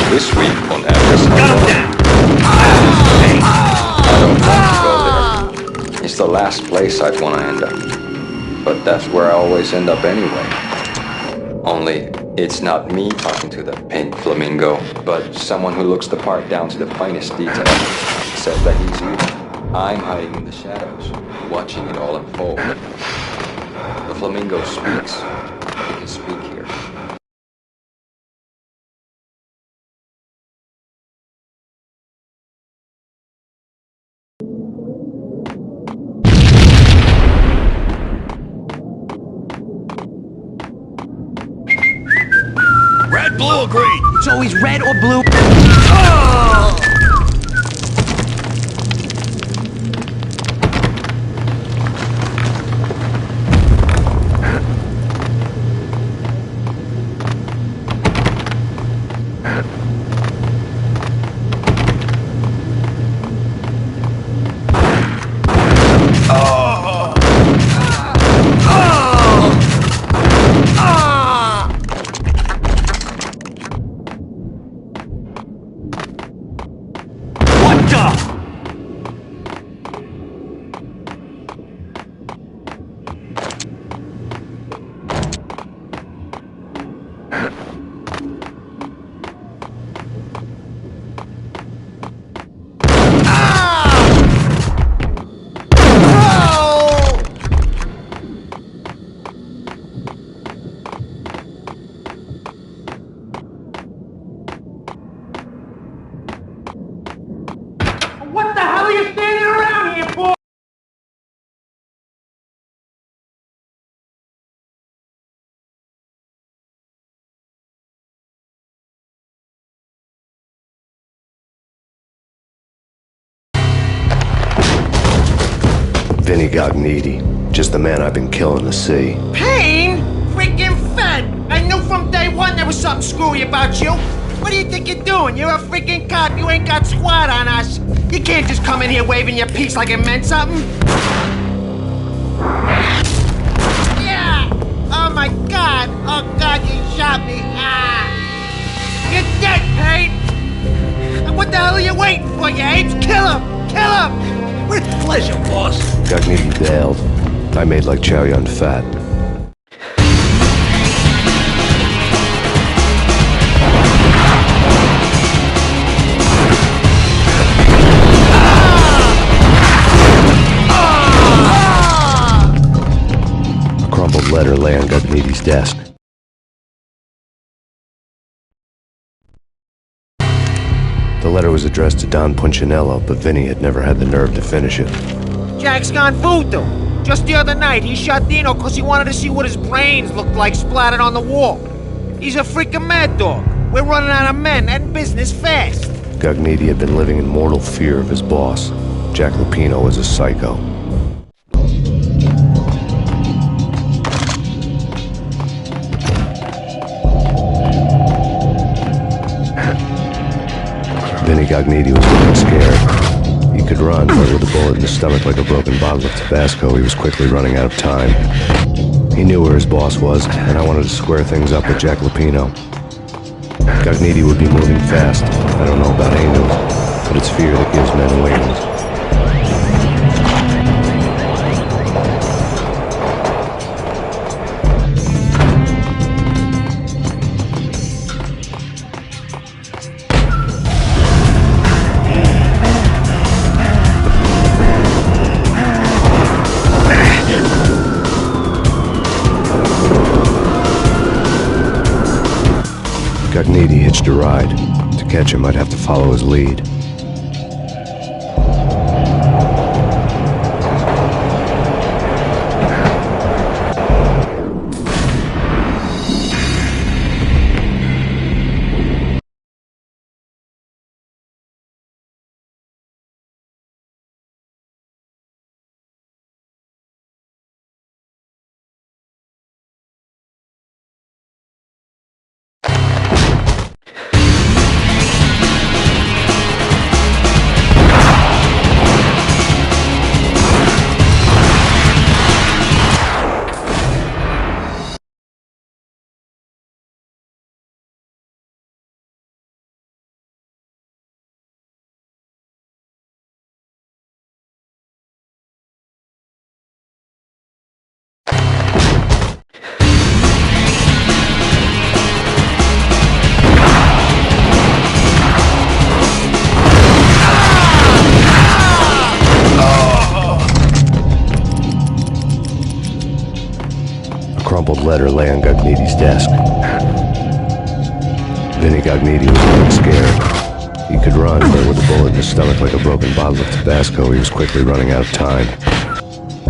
This week on Atlas I don't want to go there. It's the last place I'd want to end up. But that's where I always end up anyway. Only, it's not me talking to the pink flamingo, but someone who looks the part down to the finest detail. Says that he's you. I'm hiding in the shadows, watching it all unfold. The flamingo speaks. He can speak here. Red, blue, or green? It's always red or blue. What the hell are you standing around here for? Vinny Gognitti, just the man I've been killing to see. Payne? Freaking Fed! I knew from day one there was something screwy about you. What do you think you're doing? You're a freaking cop. You ain't got squat on us. You can't just come in here waving your piece like it meant something. Yeah! Oh my God! Oh God, you shot me! Ah! You're dead, Payne! And what the hell are you waiting for, you apes? Kill him! Kill him! With pleasure, boss. Gognitti bailed. I made like Chow Yun Fat. A crumpled letter lay on Gognitti's desk. The letter was addressed to Don Punchinello, but Vinny had never had the nerve to finish it. Jack's gone voodoo. Just the other night, he shot Dino because he wanted to see what his brains looked like splattered on the wall. He's a freaking mad dog. We're running out of men and business fast. Gognitti had been living in mortal fear of his boss. Jack Lupino was a psycho. Vinny Gognitti was getting scared. He could run, but with a bullet in his stomach like a broken bottle of Tabasco, he was quickly running out of time. He knew where his boss was, and I wanted to square things up with Jack Lupino. Gognitti would be moving fast. I don't know about angels, but it's fear that gives men wings. hitched a ride. To catch him, I'd have to follow his lead. Crumpled letter lay on Gagniti's desk. Vinny Gagniti was looking scared. He could run, but with a bullet in his stomach like a broken bottle of Tabasco, he was quickly running out of time.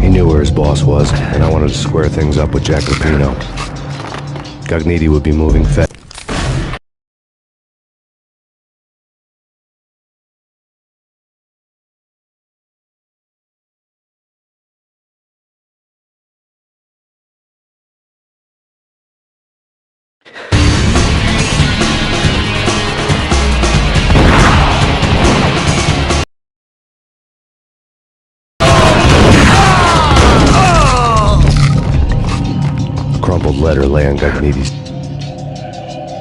He knew where his boss was, and I wanted to square things up with Jack Lupino. Gagniti would be moving fast. Crumpled letter lay on Gagniti's.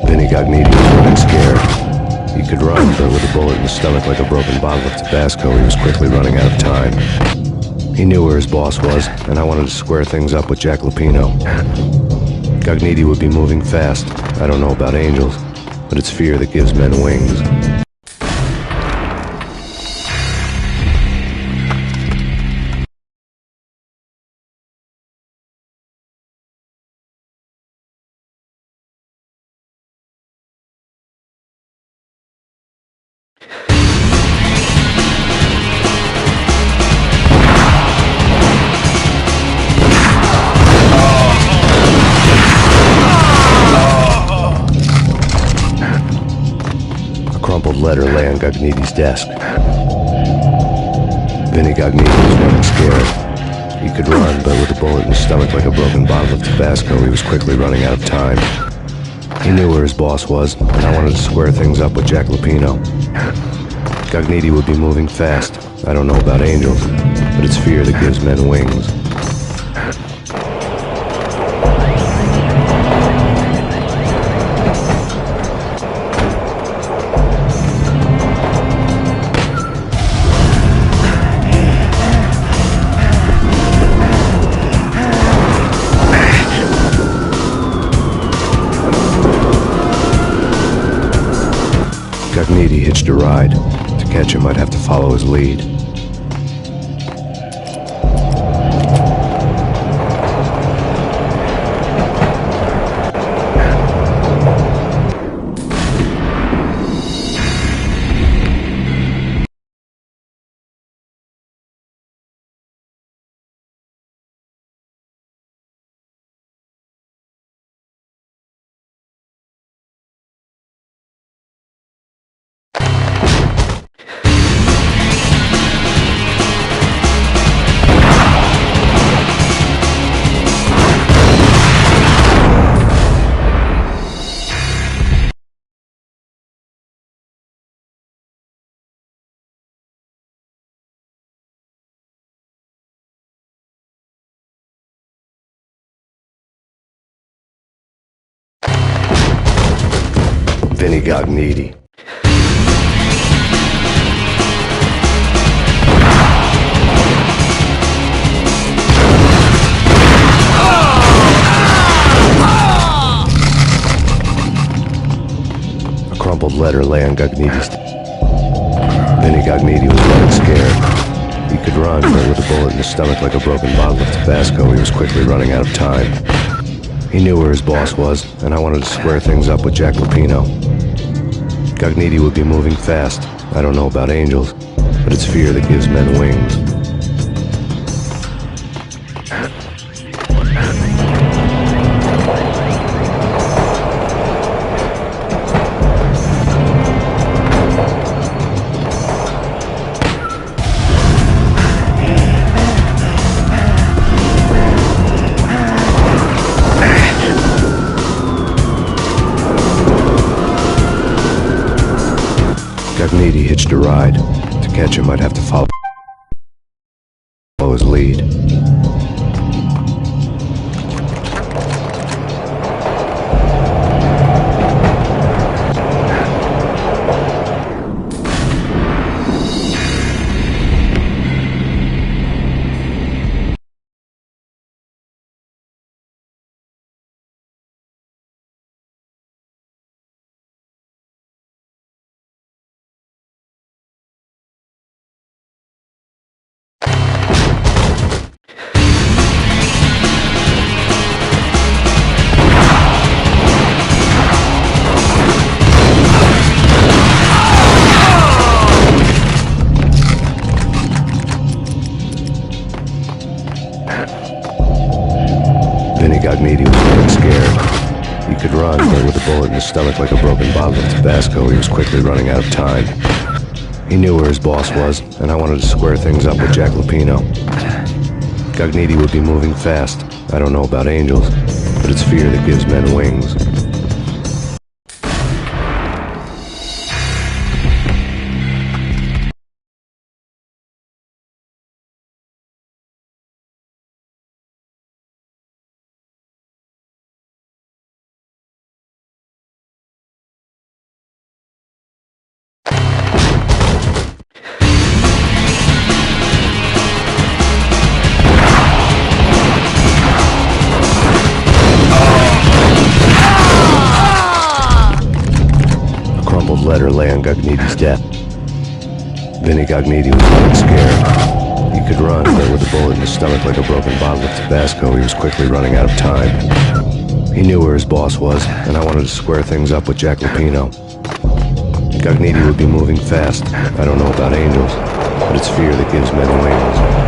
Vinny Gagniti was running scared. He could run, but with a bullet in his stomach like a broken bottle of Tabasco, he was quickly running out of time. He knew where his boss was, and I wanted to square things up with Jack Lupino. Gagniti would be moving fast. I don't know about angels, but it's fear that gives men wings. Crumpled letter lay on Gagniti's desk. Vinny Gagniti was running scared. He could run, but with a bullet in his stomach like a broken bottle of Tabasco, he was quickly running out of time. He knew where his boss was, and I wanted to square things up with Jack Lupino. Gagniti would be moving fast. I don't know about angels, but it's fear that gives men wings. Gagniti hitched a ride. To catch him, I'd have to follow his lead. Vinny Gagniti. A crumpled letter lay on Gagniti's. Vinny Gagniti was running scared. He could run, but with a bullet in his stomach like a broken bottle of Tabasco, he was quickly running out of time. He knew where his boss was, and I wanted to square things up with Jack Lupino. Cogniti would be moving fast. I don't know about angels, but it's fear that gives men wings. Cogniti hitched a ride. To catch him, I'd have to follow his lead. Cogniti was getting scared. He could run, but with a bullet in his stomach like a broken bottle of Tabasco, he was quickly running out of time. He knew where his boss was, and I wanted to square things up with Jack Lupino. Cogniti would be moving fast. I don't know about angels, but it's fear that gives men wings. Letter lay on Cogniti's desk. Vinny Cogniti was getting scared. He could run, but with a bullet in his stomach like a broken bottle of Tabasco, he was quickly running out of time. He knew where his boss was, and I wanted to square things up with Jack Lupino. Cogniti would be moving fast. I don't know about angels, but it's fear that gives men wings.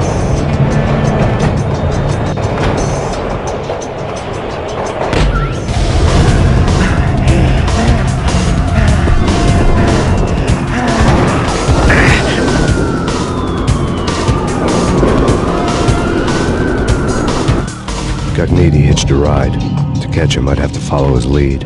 Cogniti hitched a ride. To catch him, I'd have to follow his lead.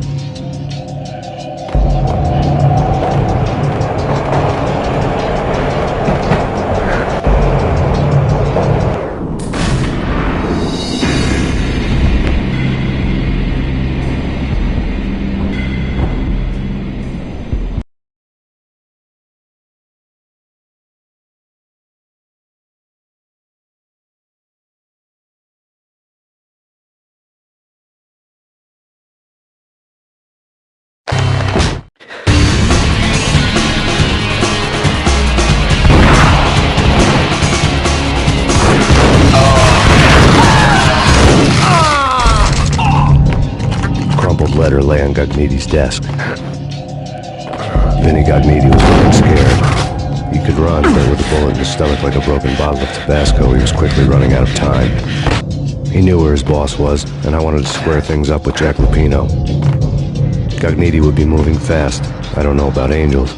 Letter lay on Cogniti's desk. Vinny Cogniti was getting scared. He could run, but with a bullet in his stomach like a broken bottle of Tabasco, he was quickly running out of time. He knew where his boss was, and I wanted to square things up with Jack Lupino. Cogniti would be moving fast. I don't know about angels.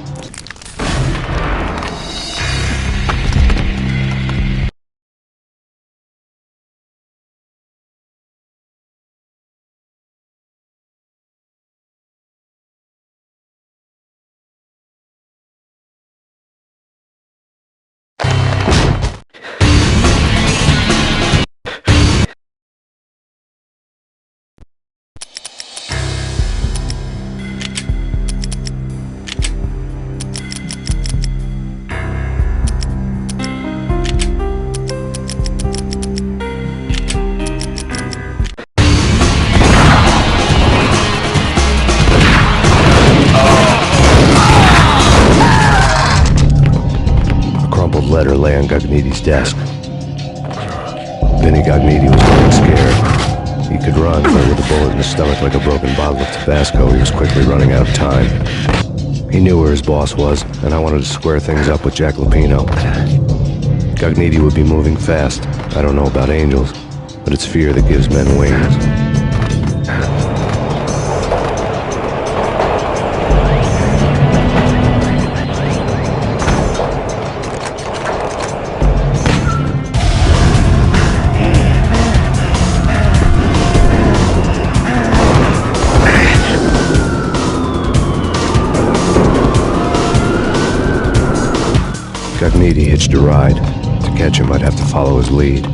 Letter lay on Cogniti's desk. Vinny Cogniti was getting scared. He could run, but with a bullet in his stomach like a broken bottle of Tabasco, he was quickly running out of time. He knew where his boss was, and I wanted to square things up with Jack Lupino. Cogniti would be moving fast. I don't know about angels, but it's fear that gives men wings. Cogniti hitched a ride. To catch him, I'd have to follow his lead.